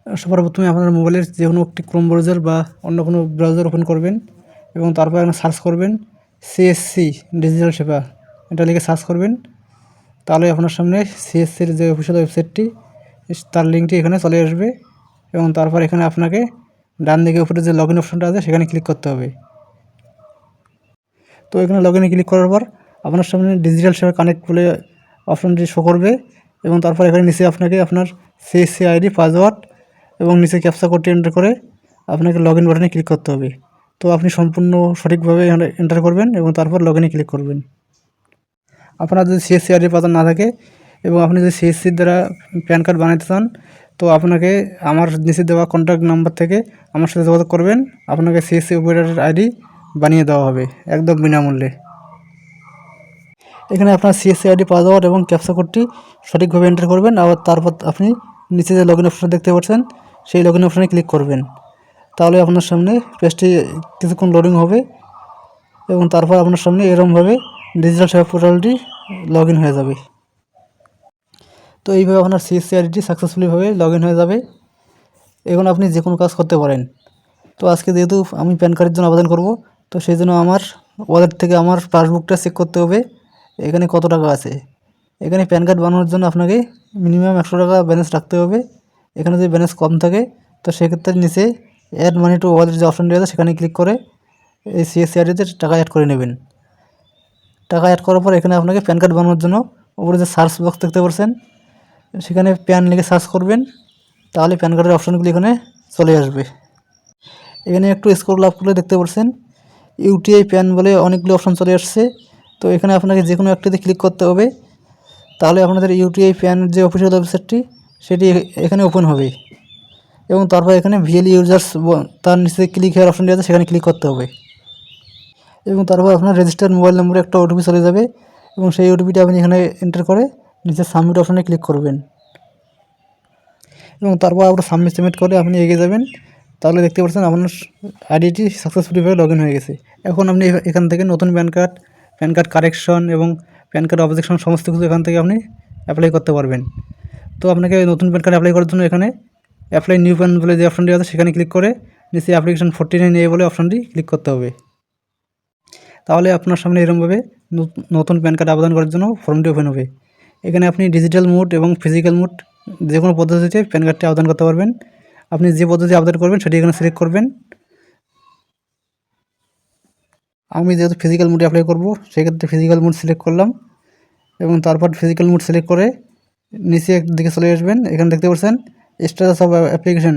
সবার প্রথমে আপনার মোবাইলের যে কোনো একটি ক্রোম ব্রাউজার বা অন্য কোনো ব্রাউজার ওপেন করবেন এবং তারপর এখানে সার্চ করবেন সিএসসি ডিজিটাল সেবা, এটা লিখে সার্চ করবেন। তাহলে আপনার সামনে সিএসসির যে অফিসিয়াল ওয়েবসাইটটি তার লিঙ্কটি এখানে চলে আসবে এবং তারপর এখানে আপনাকে ডান দিকে উপরে যে লগ ইন অপশনটা আছে সেখানে ক্লিক করতে হবে। তো এখানে লগ ইনে ক্লিক করার পর আপনার সামনে ডিজিটাল সেবা কানেক্ট বলে অপশনটি শো করবে এবং তারপর এখানে নিচে আপনাকে আপনার সিএসসি আইডি, পাসওয়ার্ড এবং নিচে ক্যাপচা কোডটি এন্টার করে আপনাকে লগ ইন বাটনে ক্লিক করতে হবে। তো আপনি সম্পূর্ণ সঠিকভাবে এখানে এন্টার করবেন এবং তারপর লগ ইনে ক্লিক করবেন। আপনার যদি সিএসসি আইডি পাসওয়ার্ড না থাকে এবং আপনি যদি সিএসসির দ্বারা প্যান কার্ড বানাতে চান, তো আপনাকে আমার নিচে দেওয়া কন্ট্যাক্ট নাম্বার থেকে আমার সাথে যোগাযোগ করবেন, আপনাকে সিএসসি অপারেটর আইডি বানিয়ে দেওয়া হবে একদম বিনামূল্যে। এখানে আপনার সিএসসি আইডি, পাসওয়ার্ড এবং ক্যাপচা কোডটি সঠিকভাবে এন্টার করবেন। আবার তারপর আপনি নিচে যে লগ ইন অপশন দেখতে পাচ্ছেন সেই লগ ইন অপশানে ক্লিক করবেন। তাহলে আপনার সামনে পেজটি কিছুক্ষণ লোডিং হবে এবং তারপর আপনার সামনে এরকমভাবে ডিজিটাল সেবা পোর্টালটি লগ ইন হয়ে যাবে। তো এইভাবে আপনার সিএসসি আইডিটি সাকসেসফুলিভাবে লগ ইন হয়ে যাবে। এখন আপনি যে কোনো কাজ করতে পারেন। তো আজকে যেহেতু আমি প্যান কার্ডের জন্য আবেদন করব, তো সেই জন্য আমার ওয়ালেট থেকে আমার পাসবুকটা চেক করতে হবে এখানে কত টাকা আছে। এখানে প্যান কার্ড বানানোর জন্য আপনাকে মিনিমাম 100 টাকা ব্যালেন্স রাখতে হবে। এখানে যদি ব্যালেন্স কম থাকে তো সেক্ষেত্রে নিচে অ্যাড মানি টু ওয়ালেট যে অপশনটি আছে সেখানে ক্লিক করে এই সিএসসি আইডিতে টাকা অ্যাড করে নেবেন। টাকা অ্যাড করার পর এখানে আপনাকে প্যান কার্ড বানানোর জন্য উপরে যে সার্চ বক্স দেখতে পাচ্ছেন সেখানে প্যান লিখে সার্চ করবেন। তাহলে প্যান কার্ডের অপশনগুলি এখানে চলে আসবে। এখানে একটু স্ক্রল আপ করলে দেখতে পাচ্ছেন ইউটিআই প্যান বলে অনেকগুলো অপশন চলে আসছে। তো এখানে আপনাকে যে কোনো একটিতে ক্লিক করতে হবে। তাহলে আপনাদের ইউটিআই প্যান যে অফিসিয়াল ওয়েবসাইটটি সেটি এখানে ওপেন হবে এবং তারপর এখানে ভিএল ইউজার্স তার নিচে ক্লিক হেয়ার অপশনটি আছে সেখানে ক্লিক করতে হবে এবং তারপর আপনার রেজিস্টার্ড মোবাইল নম্বরে একটা ওটিপি চলে যাবে এবং সেই ওটিপিটা আপনি এখানে এন্টার করে নিচে সাবমিট অপশনে ক্লিক করবেন এবং তারপর আপনার সাবমিট করে আপনি এগিয়ে যাবেন। তাহলে দেখতে পাচ্ছেন আপনার আইডিটি সাকসেসফুলিভাবে লগ ইন হয়ে গেছে। এখন আপনি এখান থেকে নতুন প্যান কার্ড কারেকশন এবং প্যান কার্ড অবজেকশন সমস্ত কিছু এখান থেকে আপনি অ্যাপ্লাই করতে পারবেন। তো আপনাকে নতুন প্যান কার্ড অ্যাপ্লাই করার জন্য এখানে অ্যাপ্লাই নিউ প্যান বলে যে অপশনটি আছে সেখানে ক্লিক করে নিচে অ্যাপ্লিকেশন 49A বলে অপশনটি ক্লিক করতে হবে। তাহলে আপনার সামনে এরকমভাবে নতুন প্যান কার্ড আবেদন করার জন্য ফর্মটি ওপেন হবে। এখানে আপনি ডিজিটাল মোড এবং ফিজিক্যাল মোড যে কোনো পদ্ধতিতে প্যান কার্ডটি আবেদন করতে পারবেন। আপনি যে পদ্ধতি আবেদন করবেন সেটি এখানে সিলেক্ট করবেন। আমি যেহেতু ফিজিক্যাল মোডে অ্যাপ্লাই করব সেক্ষেত্রে ফিজিক্যাল মোড সিলেক্ট করলাম এবং তারপর ফিজিক্যাল মোড সিলেক্ট করে নিচে দিকে চলে আসবেন। এখানে দেখতে পাচ্ছেন স্ট্যাটাস অফ অ্যাপ্লিকেশন,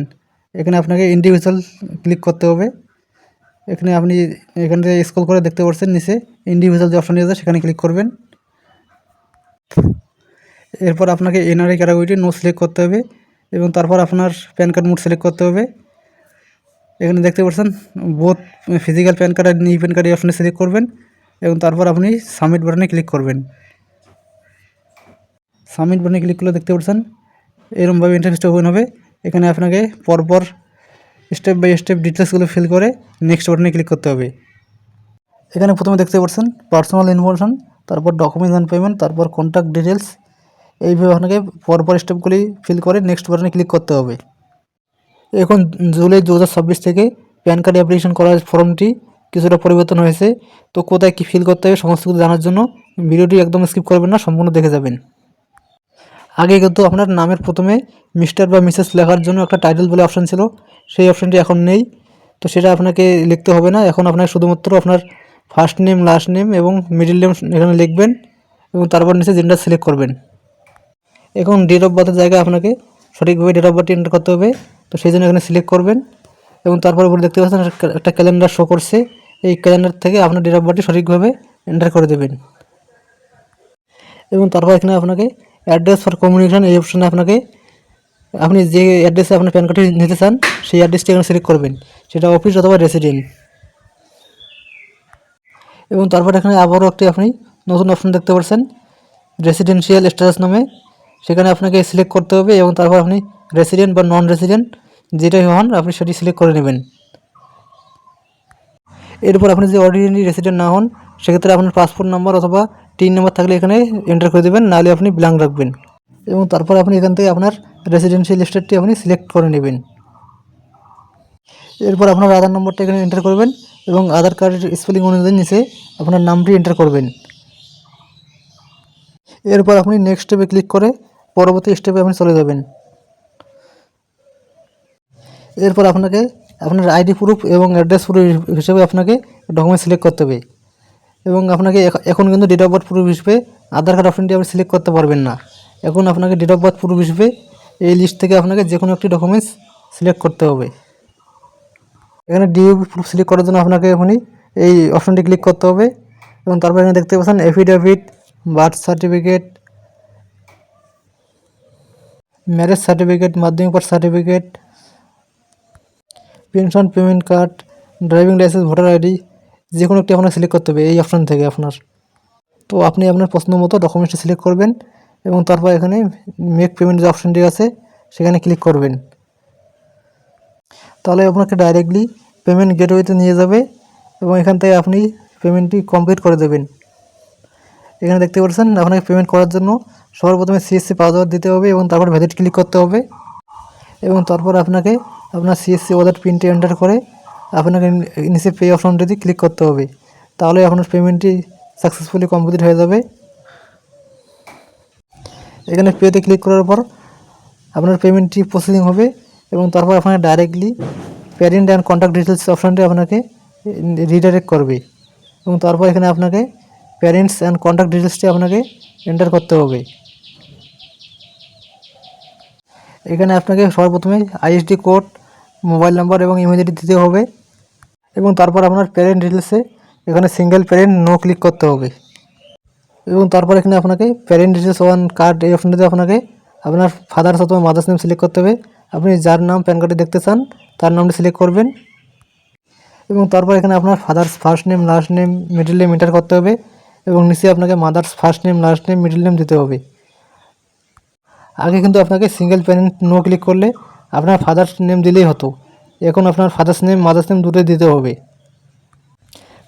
এখানে আপনাকে ইন্ডিভিজুয়াল ক্লিক করতে হবে। এখানে আপনি এখান থেকে স্ক্রল করে দেখতে পাচ্ছেন নিচে ইন্ডিভিজুয়াল যে অপশনটি আছে সেখানে ক্লিক করবেন। এরপর আপনাকে এনআরআই ক্যাটাগরিটি নো সিলেক্ট করতে হবে এবং তারপর আপনার প্যান কার্ড মোড সিলেক্ট করতে হবে। এখানে দেখতে পাচ্ছেন বোথ ফিজিক্যাল প্যান কার্ড আর ই প্যান কার্ড এই অপশনে সিলেক্ট করবেন এবং তারপর আপনি সাবমিট বাটনে ক্লিক করবেন। সাবমিট বাটনে ক্লিক করলে দেখতে পাচ্ছেন এরকমভাবে ইন্টারফেসটা ওপেন হবে। এখানে আপনাকে পরপর স্টেপ বাই স্টেপ ডিটেলসগুলো ফিল করে নেক্সট বাটনে ক্লিক করতে হবে। এখানে প্রথমে দেখতে পাচ্ছেন পার্সোনাল ইনফরমেশন, তারপর ডকুমেন্টস অ্যান্ড পেমেন্ট, তারপর কন্ট্যাক্ট ডিটেলস। এইভাবে আপনাকে পরপর স্টেপগুলি ফিল করে নেক্সট বাটনে ক্লিক করতে হবে। এখন জুলাই 2026 থেকে প্যান কার্ড অ্যাপ্লিকেশন করার ফর্মটি কিছুটা পরিবর্তন হয়েছে। তো কোথায় কী ফিল করতে হবে সমস্ত কিছু জানার জন্য ভিডিওটি একদম স্কিপ করবেন না, সম্পূর্ণ দেখে যাবেন। আগে কিন্তু আপনার নামের প্রথমে মিস্টার বা মিসেস লেখার জন্য একটা টাইটেল বলে অপশান ছিল, সেই অপশানটি এখন নেই। তো সেটা আপনাকে লিখতে হবে না, এখন আপনাকে শুধুমাত্র আপনার ফার্স্ট নেম, লাস্ট নেম এবং মিডল নেম এখানে লিখবেন এবং তারপর নিচে জেন্ডার সিলেক্ট করবেন। এখন ডেট অফ বার্থের জায়গায় আপনাকে সঠিকভাবে ডেট অফ বার্থটি এন্টার করতে হবে। তো সেই জন্য এখানে সিলেক্ট করবেন এবং তারপর উপরে দেখতে পাচ্ছেন একটা ক্যালেন্ডার শো করছে, এই ক্যালেন্ডার থেকে আপনার ডেট অফ বার্থটি সঠিকভাবে এন্টার করে দেবেন এবং তারপর এখানে আপনাকে অ্যাড্রেস ফর কমিউনিকেশন এই অপশানে আপনি যে অ্যাড্রেসে আপনার প্যান কার্ডটি নিতে চান সেই অ্যাড্রেসটি এখানে সিলেক্ট করবেন, সেটা অফিস অথবা রেসিডেন্ট। এবং তারপর এখানে আবারও একটি আপনি নতুন অপশন দেখতে পাচ্ছেন রেসিডেন্সিয়াল স্ট্যাটাস নামে, সেখানে আপনাকে সিলেক্ট করতে হবে এবং তারপর আপনি রেসিডেন্ট বা নন রেসিডেন্ট যেটাই হন আপনি সেটি সিলেক্ট করে নেবেন। এরপর আপনি যদি অর্ডিনারি রেসিডেন্ট না হন সেক্ষেত্রে আপনার পাসপোর্ট নাম্বার অথবা টিন নাম্বার থাকলে এখানে এন্টার করে দেবেন, নাহলে আপনি ব্ল্যাঙ্ক রাখবেন এবং তারপর আপনি এখান থেকে আপনার রেসিডেন্সিয়াল স্টেটটি আপনি সিলেক্ট করে নেবেন। এরপর আপনার আধার নম্বরটা এখানে এন্টার করবেন এবং আধার কার্ডের স্পেলিং অনুযায়ী নিচে আপনার নামটি এন্টার করবেন। এরপর আপনি নেক্সট স্টেপে ক্লিক করে পরবর্তী স্টেপে আপনি চলে যাবেন। এরপর আপনাকে আপনার আইডি প্রুফ এবং অ্যাড্রেস প্রুফ হিসেবে আপনাকে ডকুমেন্ট সিলেক্ট করতে হবে এবং আপনাকে এখন কিন্তু ডেট অফ বার্থ প্রুফ হিসেবে আধার কার্ড অপশনটি আপনি সিলেক্ট করতে পারবেন না। এখন আপনাকে ডেট অফ বার্থ প্রুফ হিসেবে এই লিস্ট থেকে আপনাকে যে কোনো একটি ডকুমেন্টস সিলেক্ট করতে হবে। এখানে ডিউপি প্রুফ সিলেক্ট করার জন্য আপনাকে এখনই এই অপশনটি ক্লিক করতে হবে এবং তারপর এখানে দেখতে পাচ্ছেন affidavit, birth certificate, marriage certificate, Madhyamik pass certificate, pension payment card, driving licence, voter ID, যে কোনো একটি আপনাকে সিলেক্ট করতে হবে এই অপশন থেকে আপনার। তো আপনি আপনার পছন্দ মতো ডকুমেন্টসটি সিলেক্ট করবেন এবং তারপর এখানে মেক পেমেন্ট যে অপশনটি আছে সেখানে ক্লিক করবেন। তাহলে আপনাকে ডাইরেক্টলি পেমেন্ট গেটওয়েতে নিয়ে যাবে এবং এখান থেকে আপনি পেমেন্টটি কমপ্লিট করে দেবেন। এখানে দেখতে পাচ্ছেন আপনাকে পেমেন্ট করার জন্য সর্বপ্রথমে সিএসসি পাসওয়ার্ড দিতে হবে এবং তারপর ভ্যালিড ক্লিক করতে হবে এবং তারপর আপনাকে আপনার সিএসসি ওয়ালেট পিনটি এন্টার করে আপনাকে নিচে পে অপশনটিতে ক্লিক করতে হবে। তাহলে আপনার পেমেন্টটি সাকসেসফুলি কমপ্লিট হয়ে যাবে। এখানে পেতে ক্লিক করার পর আপনার পেমেন্টটি প্রসেসিং হবে এবং তারপর আপনাকে directly parent and contact details অপশনটি আপনাকে রিডাইরেক্ট করবে এবং তারপর এখানে আপনাকে প্যারেন্টস অ্যান্ড কন্ট্যাক্ট ডিটেলসটি আপনাকে এন্টার করতে হবে। এখানে আপনাকে সর্বপ্রথমে আইএসডি কোড, মোবাইল নাম্বার এবং ইমেল আইডি দিতে হবে এবং তারপর আপনার প্যারেন্ট ডিটেলসে এখানে সিঙ্গেল প্যারেন্ট নো ক্লিক করতে হবে এবং তারপর এখানে আপনাকে প্যারেন্ট ডিটেলস ওয়ান কার্ড এই অপশনটিতে আপনাকে আপনার ফাদার্স অথবা মাদার্স নেম সিলেক্ট করতে হবে। আপনি যার নাম প্যান কার্ডে দেখতে চান তার নামটি সিলেক্ট করবেন এবং তারপর এখানে আপনার father's first name, last name, middle name enter করতে হবে এবং নিচে আপনাকে mother's first name, last name, middle name দিতে হবে। আগে কিন্তু আপনাকে সিঙ্গেল প্যারেন্ট নো ক্লিক করলে আপনার ফাদার্স নেম দিলেই হতো, এখন আপনার ফাদার্স নেম, মাদার্স নেম দুটোই দিতে হবে।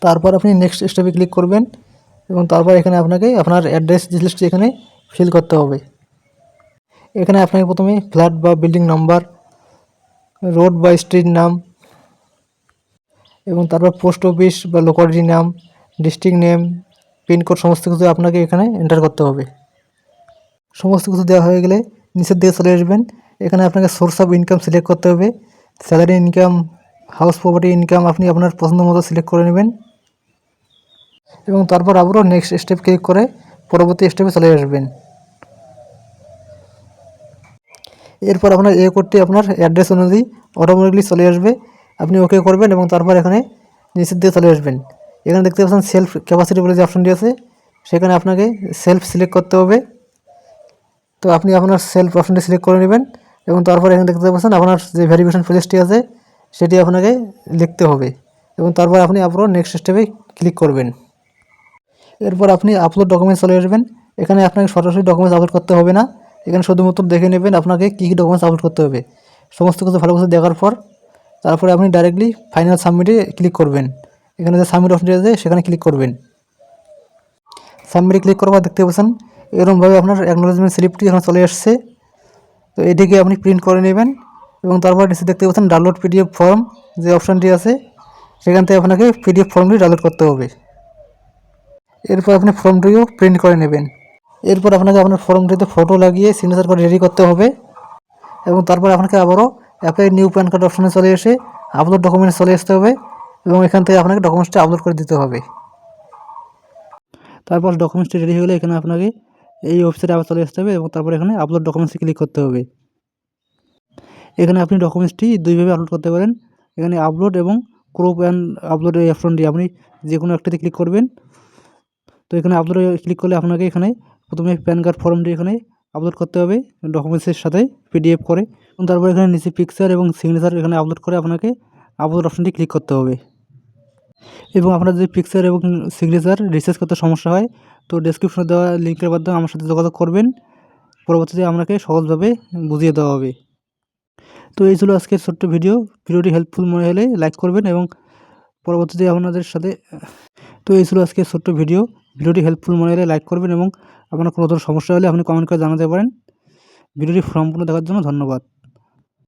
তারপর আপনি নেক্সট স্টেপে ক্লিক করবেন এবং তারপর এখানে আপনাকে আপনার অ্যাড্রেস ডিটেলসটি এখানে ফিল করতে হবে। এখানে আপনাকে প্রথমে ফ্ল্যাট বা বিল্ডিং নাম্বার, রোড বা স্ট্রিট নাম এবং তারপর পোস্ট অফিস বা লোকালিটি নাম, ডিস্ট্রিক্ট নেম, পিনকোড সমস্ত কিছু আপনাকে এখানে এন্টার করতে হবে। সমস্ত কিছু দেওয়া হয়ে গেলে নিচের দিকে চলে আসবেন। এখানে আপনাকে সোর্স অফ ইনকাম সিলেক্ট করতে হবে। Salary income, house property income আপনি আপনার পছন্দ মতো সিলেক্ট করে নেবেন এবং তারপর আবারও নেক্সট স্টেপ ক্লিক করে পরবর্তী স্টেপে চলে আসবেন। এরপর আপনার এই কোডটি আপনার অ্যাড্রেস অনুযায়ী অটোমেটিকলি চলে আসবে, আপনি ওকে করবেন এবং তারপর এখানে নিচের দিকে চলে আসবেন। এখানে দেখতে পাচ্ছেন সেলফ ক্যাপাসিটি বলে যে অপশনটি আছে সেখানে আপনাকে সেলফ সিলেক্ট করতে হবে। তো আপনি আপনার সেলফ অপশনটি সিলেক্ট করে নেবেন এবং তারপর এখানে দেখতে পাচ্ছেন আপনার যে ভেরিফিকেশন প্রসেসটি আছে সেটি আপনাকে লিখতে হবে এবং তারপর আপনি আবারও নেক্সট স্টেপে ক্লিক করবেন। এরপর আপনি আপলোড ডকুমেন্টস চলে আসবেন। এখানে আপনাকে সরাসরি ডকুমেন্টস আপলোড করতে হবে না, এখানে শুধুমাত্র দেখে নেবেন আপনাকে কী কী ডকুমেন্টস আপলোড করতে হবে। সমস্ত কিছু ভালো কিছু দেখার পর তারপরে আপনি ডাইরেক্টলি ফাইনাল সাবমিটে ক্লিক করবেন। এখানে যে সাবমিট অপশনটি আছে সেখানে ক্লিক করবেন। সাবমিটে ক্লিক করার পর দেখতে পাচ্ছেন এরকমভাবে আপনার অ্যাকনোলেজমেন্ট স্লিপটি এখানে চলে আসছে। তো এটিকে আপনি প্রিন্ট করে নেবেন এবং তারপর নিচে দেখতে পাচ্ছেন ডাউনলোড পিডিএফ ফর্ম যে অপশানটি আছে সেখান থেকে আপনাকে পিডিএফ ফর্মটি ডাউনলোড করতে হবে। এরপর আপনি ফর্মটিও প্রিন্ট করে নেবেন। এরপর আপনাকে আপনার ফর্মটিতে ফটো লাগিয়ে সিগনেচার করে রেডি করতে হবে এবং তারপর আপনাকে আবারও অ্যাপ্লাই নিউ প্যান কার্ড অপশানে চলে এসে আপলোড ডকুমেন্টস চলে আসতে হবে এবং এখান থেকে আপনাকে ডকুমেন্টসটি আপলোড করে দিতে হবে। তারপর ডকুমেন্টসটি রেডি হয়ে গেলে এখানে আপনাকে এই ওয়েবসাইটে আবার চলে আসতে হবে এবং তারপর এখানে আপলোড ডকুমেন্টসে ক্লিক করতে হবে। এখানে আপনি ডকুমেন্টসটি দুইভাবে আপলোড করতে পারেন, এখানে আপলোড এবং ক্রপ অ্যান্ড আপলোড এই অপশনটি আপনি যে কোনো একটাতে ক্লিক করবেন। তো এখানে আপলোডে ক্লিক করলে আপনাকে এখানে প্রথমে প্যান কার্ড ফর্মটি এখানে আপলোড করতে হবে ডকুমেন্টসের সাথে পিডিএফ করে এবং তারপর এখানে নিচে পিকচার এবং সিগনেচার এখানে আপলোড করে আপনাকে আপলোড অপশনটি ক্লিক করতে হবে। এবং আপনার যদি পিকচার এবং সিগনেচার রিসার্চ করতে সমস্যা হয় তো ডেসক্রিপশনে দেওয়া লিঙ্কের মাধ্যমে আমার সাথে যোগাযোগ করবেন, পরবর্তীতে আপনাকে সহজভাবে বুঝিয়ে দেওয়া হবে। তো এই ছিল আজকের ছোট্ট ভিডিওটি হেল্পফুল মনে হলে লাইক করবেন এবং পরবর্তীতে আপনাদের সাথে এই ছিল আজকের ছোট্ট ভিডিওটি হেল্পফুল মনে হলে লাইক করবেন এবং আপনার কোনো ধরনের সমস্যা হলে আপনি কমেন্ট করে জানাতে পারেন। ভিডিওটি সম্পূর্ণ দেখার জন্য ধন্যবাদ।